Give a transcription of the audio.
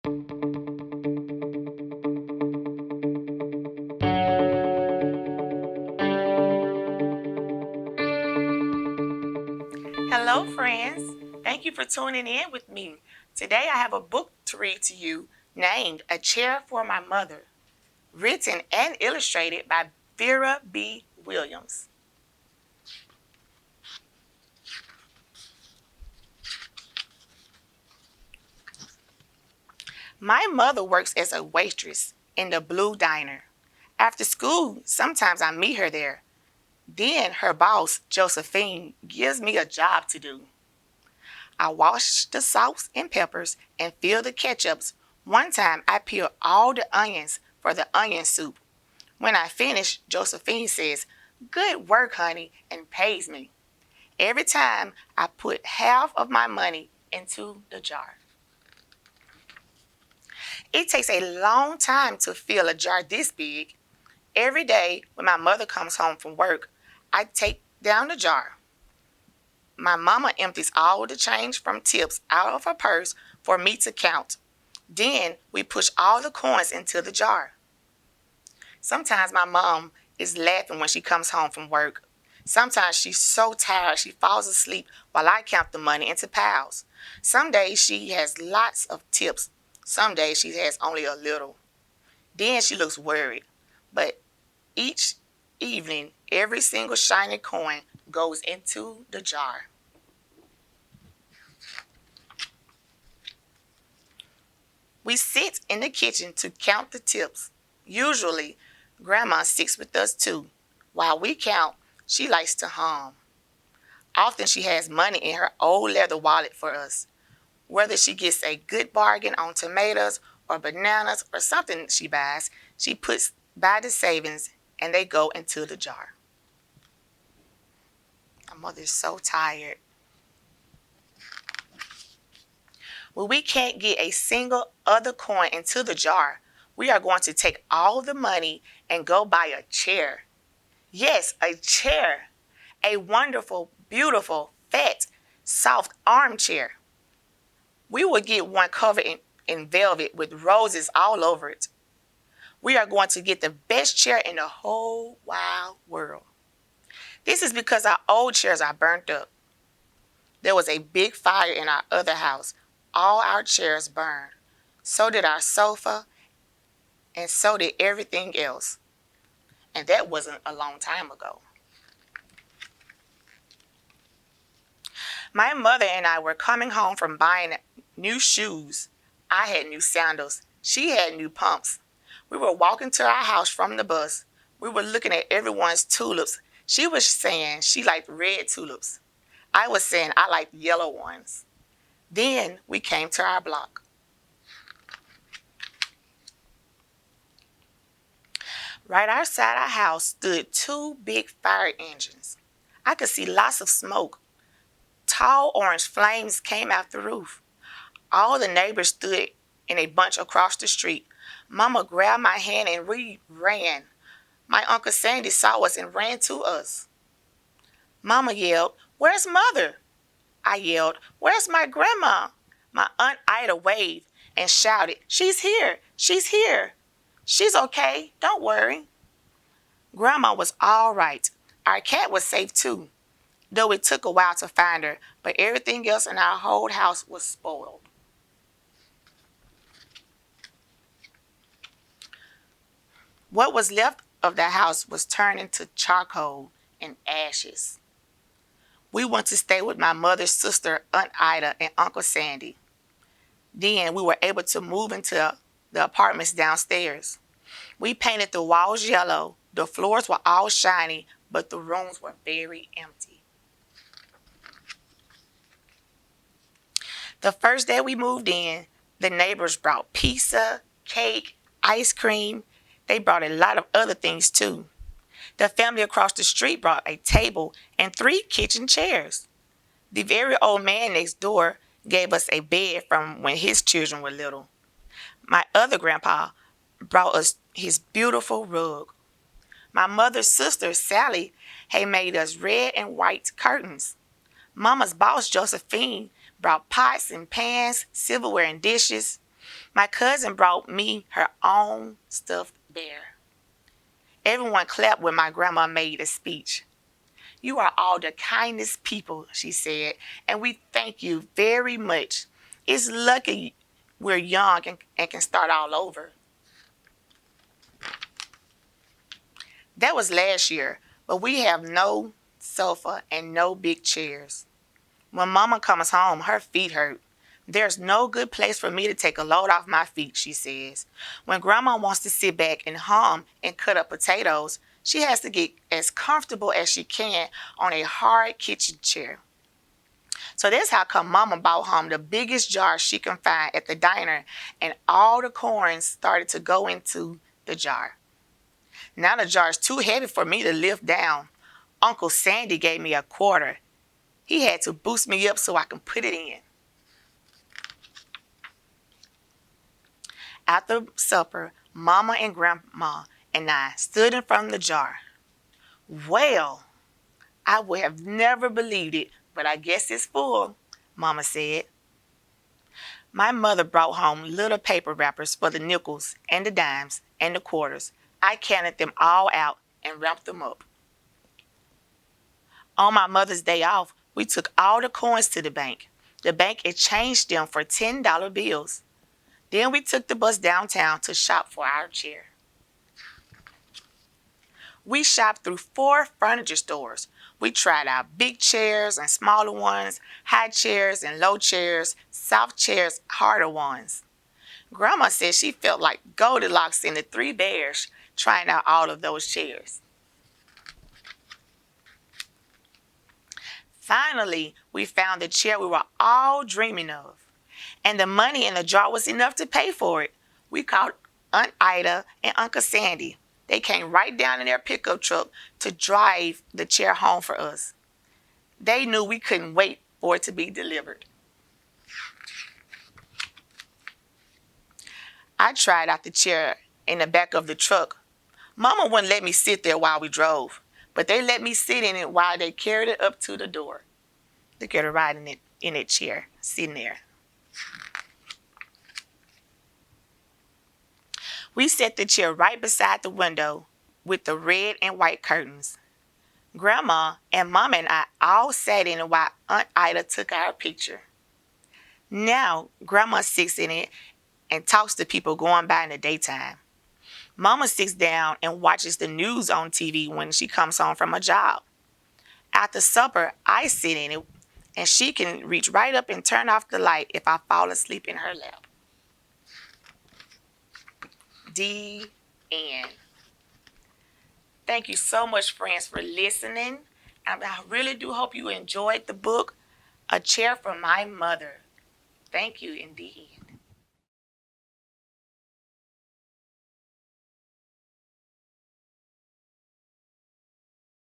Hello, friends. Thank you for tuning in with me. Today I have a book to read to you named A Chair for My Mother, written and illustrated by Vera B. Williams. My mother works as a waitress in the Blue Diner. After school, sometimes I meet her there. Then her boss, Josephine, gives me a job to do. I wash the salts and peppers and fill the ketchups. One time I peel all the onions for the onion soup. When I finish, Josephine says, "Good work, honey," and pays me. Every time I put half of my money into the jar. It takes a long time to fill a jar this big. Every day when my mother comes home from work, I take down the jar. My mama empties all the change from tips out of her purse for me to count. Then we push all the coins into the jar. Sometimes my mom is laughing when she comes home from work. Sometimes she's so tired she falls asleep while I count the money into piles. Some days she has lots of tips. Some days she has only a little. Then she looks worried. But each evening, every single shiny coin goes into the jar. We sit in the kitchen to count the tips. Usually, Grandma sits with us too. While we count, she likes to hum. Often she has money in her old leather wallet for us. Whether she gets a good bargain on tomatoes or bananas or something she buys, she puts by the savings and they go into the jar. My mother is so tired. When we can't get a single other coin into the jar, we are going to take all the money and go buy a chair. Yes, a chair. A wonderful, beautiful, fat, soft armchair. We will get one covered in velvet with roses all over it. We are going to get the best chair in the whole wide world. This is because our old chairs are burnt up. There was a big fire in our other house. All our chairs burned. So did our sofa, and so did everything else. And that wasn't a long time ago. My mother and I were coming home from buying new shoes. I had new sandals. She had new pumps. We were walking to our house from the bus. We were looking at everyone's tulips. She was saying she liked red tulips. I was saying I liked yellow ones. Then we came to our block. Right outside our house stood two big fire engines. I could see lots of smoke. Tall orange flames came out the roof. All the neighbors stood in a bunch across the street. Mama grabbed my hand and we ran. My Uncle Sandy saw us and ran to us. Mama yelled, "Where's Mother?" I yelled, "Where's my grandma?" My Aunt Ida waved and shouted, "She's here! She's here! She's okay, don't worry." Grandma was all right. Our cat was safe too, though it took a while to find her, but everything else in our whole house was spoiled. What was left of the house was turned into charcoal and ashes. We went to stay with my mother's sister, Aunt Ida, and Uncle Sandy. Then we were able to move into the apartments downstairs. We painted the walls yellow. The floors were all shiny, but the rooms were very empty. The first day we moved in, the neighbors brought pizza, cake, ice cream. They brought a lot of other things too. The family across the street brought a table and 3 kitchen chairs. The very old man next door gave us a bed from when his children were little. My other grandpa brought us his beautiful rug. My mother's sister, Sally, had made us red and white curtains. Mama's boss, Josephine, brought pots and pans, silverware and dishes. My cousin brought me her own stuffed bear. Everyone clapped when my grandma made a speech. You are all the kindest people, she said, and we thank you very much. It's lucky we're young and can start all over. That was last year, but we have no sofa and no big chairs. When Mama comes home, her feet hurt. There's no good place for me to take a load off my feet, she says. When Grandma wants to sit back and hum and cut up potatoes, she has to get as comfortable as she can on a hard kitchen chair. So that's how come Mama brought home the biggest jar she can find at the diner, and all the corn started to go into the jar. Now the jar is too heavy for me to lift down. Uncle Sandy gave me a quarter. He had to boost me up so I can put it in. After supper, Mama and Grandma and I stood in front of the jar. Well, I would have never believed it, but I guess it's full, Mama said. My mother brought home little paper wrappers for the nickels and the dimes and the quarters. I counted them all out and wrapped them up. On my mother's day off, we took all the coins to the bank. The bank exchanged them for $10 bills. Then we took the bus downtown to shop for our chair. We shopped through 4 furniture stores. We tried out big chairs and smaller ones, high chairs and low chairs, soft chairs, harder ones. Grandma said she felt like Goldilocks and the 3 bears trying out all of those chairs. Finally, we found the chair we were all dreaming of, and the money in the jar was enough to pay for it. We called Aunt Ida and Uncle Sandy. They came right down in their pickup truck to drive the chair home for us. They knew we couldn't wait for it to be delivered. I tried out the chair in the back of the truck. Mama wouldn't let me sit there while we drove, but they let me sit in it while they carried it up to the door. Look at her riding it in that chair, sitting there. We set the chair right beside the window with the red and white curtains. Grandma and Mama and I all sat in it while Aunt Ida took our picture. Now, Grandma sits in it and talks to people going by in the daytime. Mama sits down and watches the news on TV when she comes home from a job. After supper, I sit in it, and she can reach right up and turn off the light if I fall asleep in her lap. The end. Thank you so much, friends, for listening. I really do hope you enjoyed the book, A Chair for My Mother. Thank you indeed.